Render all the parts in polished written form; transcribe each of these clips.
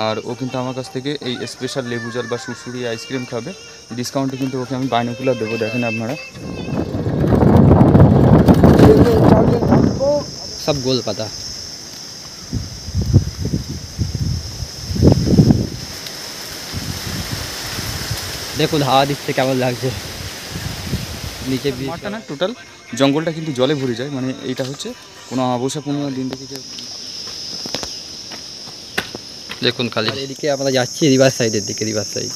আর ও কিন্তু আমার কাছ থেকে এই স্পেশাল লেবু জল বা সুরসুরি আইসক্রিম খাবে। ডিসকাউন্টে কিন্তু ওকে আমি বাইনোকুলার দেবো, দেখেন আপনারা। সব গোল পাতা। দেখুন হাওয়া দিচ্ছে কেমন লাগছে নিচে। মাঠটা না টোটাল জঙ্গলটা কিন্তু জলে ভরে যায়, মানে এইটা হচ্ছে কোনো অমাবস্যা পূর্ণিমার দিন থেকে যে দেখুন খালি এদিকে আমরা যাচ্ছি রিভার সাইডের দিকে, রিভার সাইড।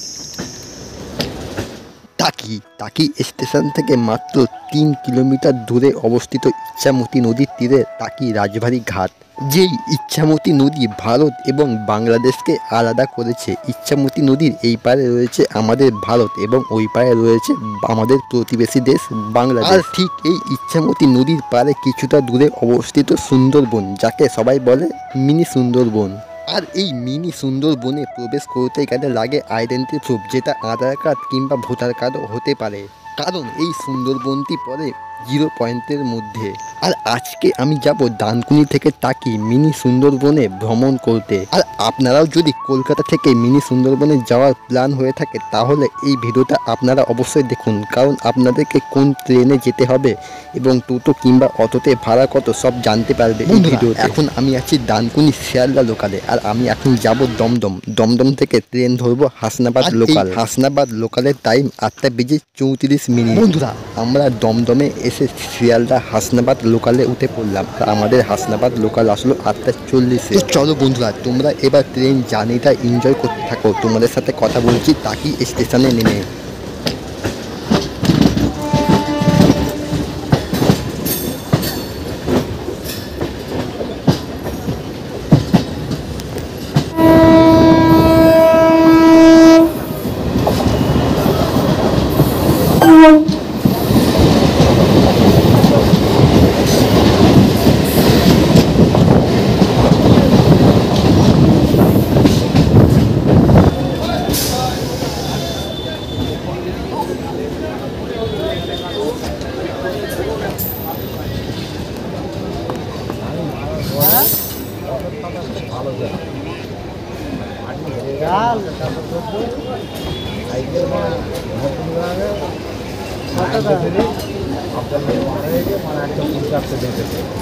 টাকি স্টেশন থেকে মাত্র 3 কিলোমিটার দূরে অবস্থিত ইচ্ছামতি নদীর তীরে টাকি রাজবাড়ি ঘাট। যেই ইচ্ছামতি নদী ভারত এবং বাংলাদেশকে আলাদা করেছে। ইচ্ছামতি নদীর এই পারে রয়েছে আমাদের ভারত এবং ওই পারে রয়েছে আমাদের প্রতিবেশী দেশ বাংলাদেশ। আর ঠিক এই ইচ্ছামতি নদীর পারে কিছুটা দূরে অবস্থিত সুন্দরবন, যাকে সবাই বলে মিনি সুন্দরবন। আর এই মিনি সুন্দরবনে প্রবেশ করতে গেলে লাগে আইডেন্টি প্রুফ, যেটা আধার কার্ড কিংবা ভোটার কার্ডও হতে পারে, কারণ এই সুন্দরবনটি পড়ে 0 পয়েন্টের মধ্যে। আর আজকে আমি যাব ডানকুনি থেকে টাকি মিনি সুন্দরবনে ভ্রমণ করতে। আর আপনারাও যদি কলকাতা থেকে মিনি সুন্দরবনে যাওয়ার প্ল্যান হয়ে থাকে তাহলে এই ভিডিওটা আপনারা অবশ্যই দেখুন, কারণ আপনাদেরকে কোন ট্রেনে যেতে হবে এবং টোটো কিংবা অটোতে ভাড়া কত সব জানতে পারবে এই ভিডিওতে। এখন আমি আছি ডানকুনি শিয়ালদা লোকালে, আর আমি এখন যাব দমদম থেকে ট্রেন ধরবো হাসনাবাদ লোকাল। হাসনাবাদ লোকালের টাইম 8:34। বন্ধুরা আমরা দমদমে এসে শিয়ালদা হাসনাবাদ লোকালে উঠে পড়লাম, আর আমাদের হাসনাবাদ লোকাল আসলো 8:40। চলো বন্ধুরা তোমরা এবার ট্রেন জার্নিটা এনজয় করতে থাকো, তোমাদের সাথে কথা বলছি টাকি স্টেশনে নেমে।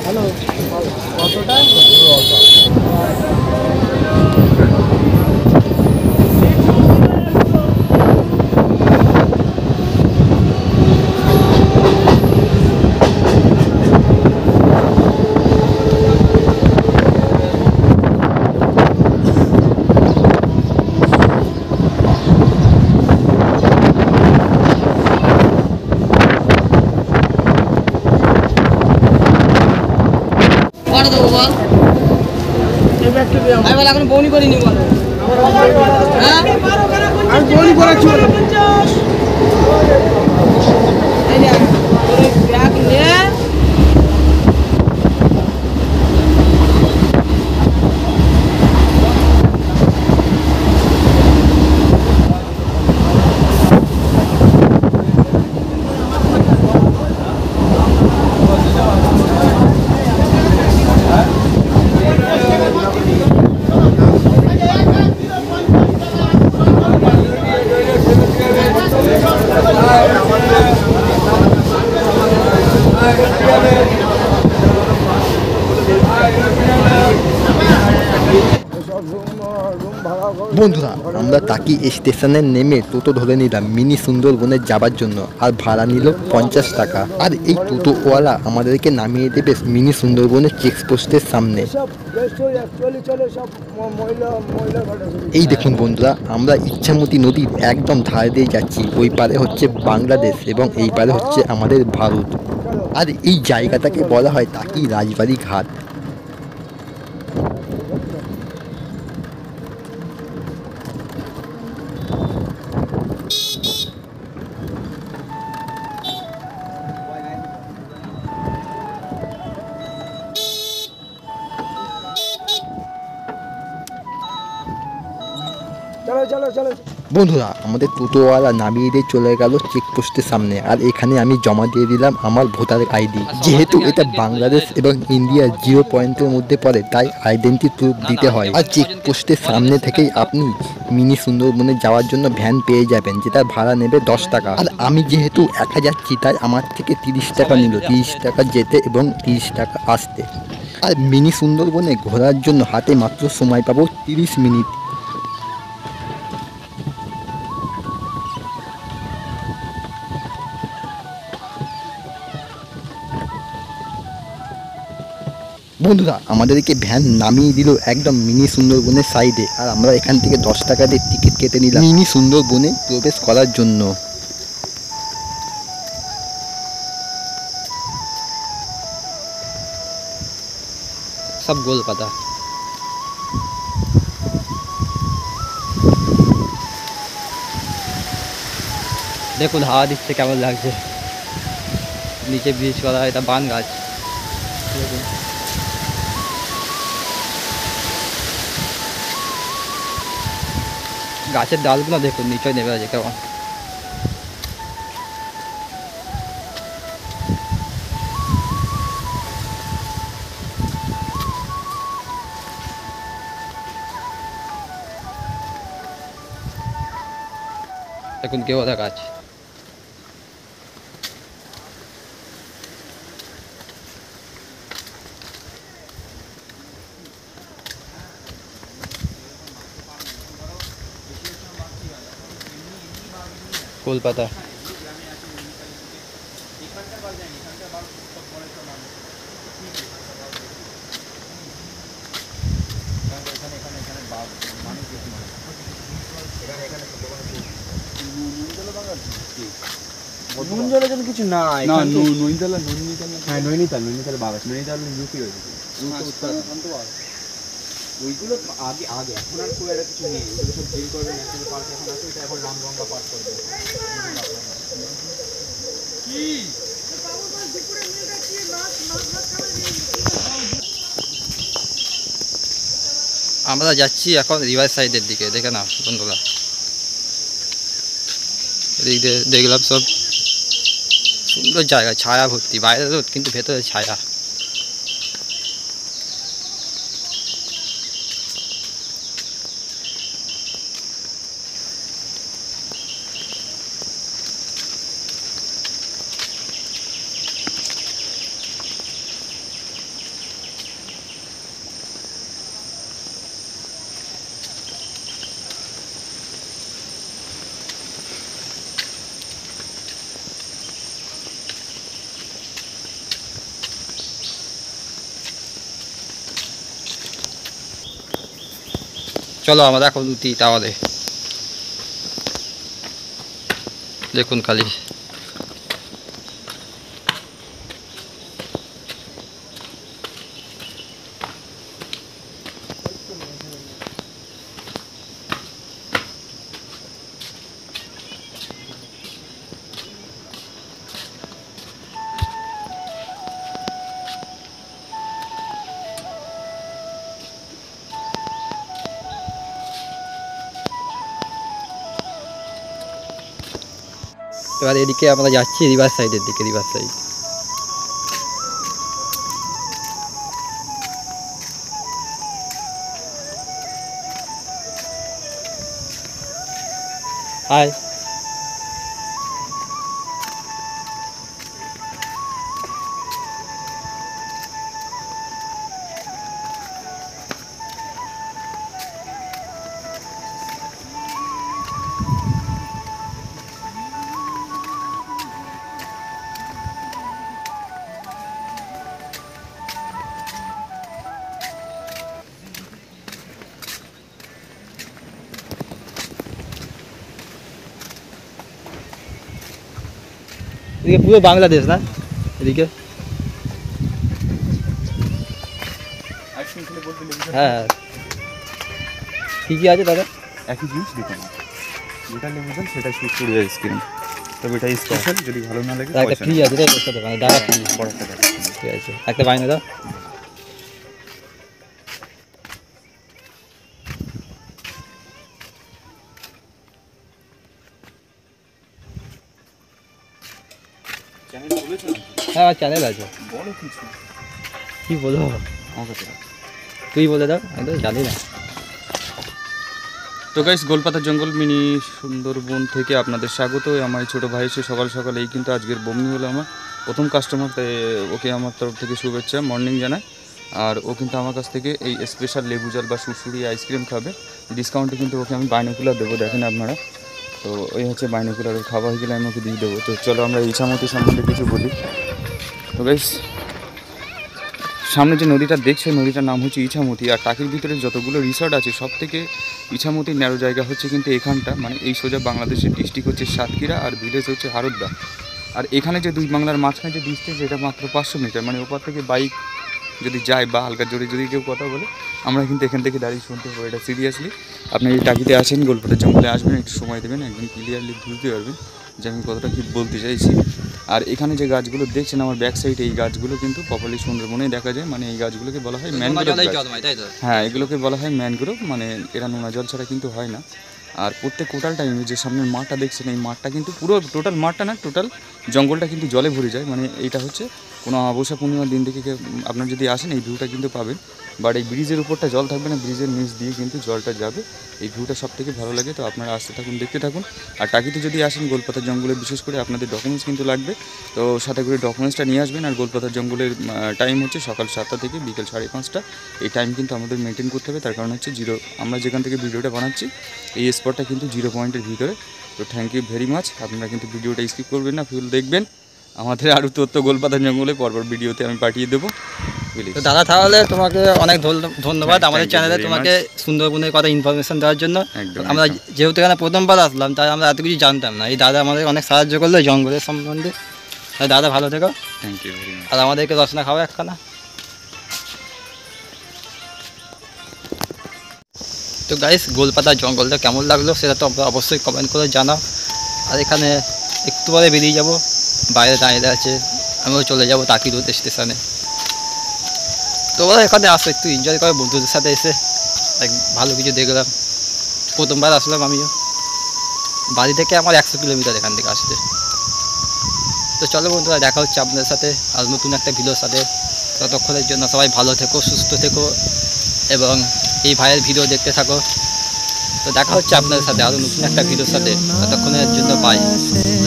হ্যালো, কতটা? এখন বউনি করিনি বলো, আমি বলি করেছি। বন্ধুরা আমরা টাকি স্টেশনে নেমে টোটো ধরে নিলাম মিনি সুন্দরবনে যাবার জন্য, আর ভাড়া নিল 50 টাকা। আর এই টোটোওয়ালা আমাদেরকে নামিয়ে দেবে মিনি সুন্দরবনের চেকপোস্টের সামনে। এই দেখুন বন্ধুরা আমরা ইচ্ছামতি নদীর একদম ধার দিয়ে যাচ্ছি, ওই পারে হচ্ছে বাংলাদেশ এবং এই পারে হচ্ছে আমাদের ভারত। আর এই জায়গাটাকে বলা হয় টাকি রাজবাড়ি ঘাট। চলো চলো চলো। বন্ধুরা আমাদের টোটোওয়ালা নামিয়ে দিয়ে চলে গেল চেকপোস্টের সামনে, আর এখানে আমি জমা দিয়ে দিলাম আমার ভোটার আইডি। যেহেতু এটা বাংলাদেশ এবং ইন্ডিয়ার 0 পয়েন্টের মধ্যে পড়ে, তাই আইডেন্টি প্রুফ দিতে হয়। আর চেকপোস্টের সামনে থেকেই আপনি মিনি সুন্দরবনে যাওয়ার জন্য ভ্যান পেয়ে যাবেন, যেটা ভাড়া নেবে 10 টাকা। আর আমি যেহেতু একা যাচ্ছি, তাই আমার থেকে 30 টাকা নিল, 30 টাকা যেতে এবং 30 টাকা আসতে। আর মিনি সুন্দরবনে ঘোরার জন্য হাতে মাত্র সময় পাবো 30 মিনিট। বন্ধুরা আমাদেরকে ভ্যান নামিয়ে দিল একদম মিনি সুন্দরবনের সাইডে, আর আমরা এখান থেকে 10 টাকা দিয়ে টিকিট কেটে নিলাম মিনি সুন্দরবনে প্রবেশ করার জন্য। সব গোল পাতা। দেখুন হাওয়া দিচ্ছে কেমন লাগছে। নিচে ব্রিজ করা, এটা বান গাছ। গাছের ডালগুলো দেখুন নিচে নেমে আছে কেমন। দেখুন কেওড়া গাছ। কলকাতা। নুন জলের জন্য কিছু না, না এখান থেকে- নৈনিতাল হ্যাঁ নৈনিতাল বাবা, নৈনিতাল ইউপি হয়েছে। ওইগুলো আগে আগে, এখন আর খুব একটা কিছু নেই। ওগুলো সব জেল করবে, ন্যাশনাল পার্ক এখন আছে, এটা এখন রামগঙ্গা পার্ক করবে। আমরা যাচ্ছি এখন রিভার সাইডের দিকে, দেখে না বন্ধুরা। এদিক দিয়ে দেখলাম সব সুন্দর জায়গা, ছায়া ভর্তি। বাইরে রোদ কিন্তু ভেতরে ছায়া। চলো আমরা এখন উঠি টাওয়ারে। দেখুন খালি এবার এদিকে আমরা যাচ্ছি রিভার সাইডের দিকে, রিভার সাইড। হাই। এদিকে পুরো বাংলাদেশ না, এদিকে হ্যাঁ ঠিকই আছে দাদা। একই জিনিস দিতে না, যেটা লেবু জল সেটা সুড়সুড়ি আইসক্রিম, তবে এটা স্পেশাল। যদি ভালো না লাগে একটা ফ্রি আছে রে দোকানে, দাদা ফ্রি। বড় একটা ঠিক আছে, একটা বাইনে দাও। চ্যানেল খুলেছো নাকি? হ্যাঁ আমার চ্যানেল আছে। বলো কিছু কি বলবো, আমার কাছে রাখো। তুই বলে দাও, আমি তো জানি না। তো গাইস, গোলপাতা জঙ্গল মিনি সুন্দরবন থেকে আপনাদের স্বাগত। আমার ছোটো ভাই এসে সকাল সকাল এই কিন্তু আজকের বমনি হলো আমার প্রথম কাস্টমার, তাই ওকে আমার তরফ থেকে শুভেচ্ছা মর্নিং জানাই। আর ও কিন্তু আমার কাছ থেকে এই স্পেশাল লেবু জল বা সুড়সুড়ি আইসক্রিম খাবে, ডিসকাউন্টে কিন্তু ওকে আমি বাইনোকুলার দেবো, দেখেন আপনারা। তো ওই হচ্ছে বাইনোকুলার, ওর খাওয়া হয়ে গেলে আমি ওকে দিয়ে দেবো। তো চলো আমরা ইছামতি সম্বন্ধে কিছু বলি। তো গাইস, সামনে যে নদীটা দেখছে, নদীটার নাম হচ্ছে ইছামতি। আর টাকির ভিতরে যতগুলো রিসর্ট আছে সব থেকে ইছামতির ন্যারো জায়গা হচ্ছে কিন্তু এখানটা, মানে এই সোজা বাংলাদেশের ডিস্ট্রিক্ট হচ্ছে সাতক্ষীরা আর ভিলেজ হচ্ছে হারোদ্দা। আর এখানে যে দুই বাংলার মাঝখানে যে ডিস্ট্রিক্ট, এটা মাত্র 500 মিটার, মানে ওপার থেকে বাইক যদি যায় বা হালকা জোরে যদি কেউ কথা বলে আমরা কিন্তু এখান থেকে দাঁড়িয়ে শুনতে পাবো। এটা সিরিয়াসলি আপনি এই টাকিতে আসেন, গোলপাতা জঙ্গলে আসবেন, একটু সময় দেবেন, একদম ক্লিয়ারলি বুঝতে পারবেন যে আমি কতটা কী বলতে চাইছি। আর এখানে যে গাছগুলো দেখছেন আমার ব্যাক সাইডে, এই গাছগুলো কিন্তু প্রপারলি সুন্দরবনেই দেখা যায়, মানে এই গাছগুলোকে বলা হয় ম্যানগ্রোভ গাছ। তাই তো? হ্যাঁ, এগুলোকে বলা হয় ম্যানগ্রোভ, মানে এরা নোনা জল ছাড়া কিন্তু হয় না। আর প্রত্যেক টোটাল টাইমে যে সামনের মাঠটা দেখছেন, এই মাঠটা কিন্তু পুরো টোটাল মাঠটা না, টোটাল জঙ্গলটা কিন্তু জলে ভরে যায়। মানে এইটা হচ্ছে কোনো অমাবস্যা পূর্ণিমার দিন থেকে আপনার যদি আসেন এই ভিউটা কিন্তু পাবেন। বাট এই ব্রিজের উপরটা জল থাকবে না, ব্রিজের নিচ দিয়ে কিন্তু জলটা যাবে। এই ভিউটা সব থেকে ভালো লাগে। তো আপনারা আসতে থাকুন, দেখতে থাকুন। আর টাকিতে যদি আসেন গোলপাতার জঙ্গলে বিশেষ করে আপনাদের ডকুমেন্টস কিন্তু লাগবে, তো সাথে করে ডকুমেন্টসটা নিয়ে আসবেন। আর গোলপাতার জঙ্গলের টাইম হচ্ছে সকাল 7টা থেকে বিকেল 5:30। এই টাইম কিন্তু আমাদের মেনটেন করতে হবে, তার কারণ হচ্ছে আমরা যেখান থেকে ভিডিওটা বানাচ্ছি এই স্পটটা কিন্তু 0 পয়েন্টের ভিতরে। তো থ্যাংক ইউ ভেরি মাচ। আপনারা কিন্তু ভিডিওটা স্কিপ করবেন না, ফুল দেখবেন। আমাদের আরও তথ্য গোলপাতার জঙ্গলে পরপর ভিডিওতে আমি পাঠিয়ে দেবো। তো দাদা তাহলে তোমাকে অনেক ধন্যবাদ Thank আমাদের you চ্যানেলে very তোমাকে সুন্দরবনের কথা ইনফরমেশন দেওয়ার জন্য। একদম, আমরা একদম। যেহেতু এখানে প্রথমবার আসলাম, তাই আমরা এত কিছু জানতাম না। এই দাদা আমাদের অনেক সাহায্য করলো জঙ্গলের সম্বন্ধে। তাই দাদা ভালো থেকো, থ্যাংক ইউ ভেরি মাচ। আর আমাদেরকে রসনা খাওয়া একখানা। তো গাইস, গোলপাতা জঙ্গলটা কেমন লাগলো সেটা তো অবশ্যই কমেন্ট করে জানাও। আর এখানে একটু পরে বেরিয়ে যাব, বাইরে দাঁড়িয়ে আছে, আমিও চলে যাব টাকি রোড স্টেশনে। তোমরা এখানে আসো, একটু এনজয় করো বন্ধুদের সাথে এসে, ভালো কিছু দেখলাম। প্রথমবার আসলাম আমিও, বাড়ি থেকে আমার 100 কিলোমিটার এখান থেকে আসতে। তো চলো বন্ধুরা, দেখা হচ্ছে আপনাদের সাথে আর নতুন একটা ভিডিওর সাথে। ততক্ষণের জন্য সবাই ভালো থেকো, সুস্থ থেকো এবং এই ভাইয়ের ভিডিও দেখতে থাকো। তো দেখা হচ্ছে আপনাদের সাথে আরও নতুন একটা ভিডিওর সাথে। ততক্ষণের জন্য বাই,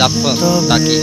লাভ টাকি।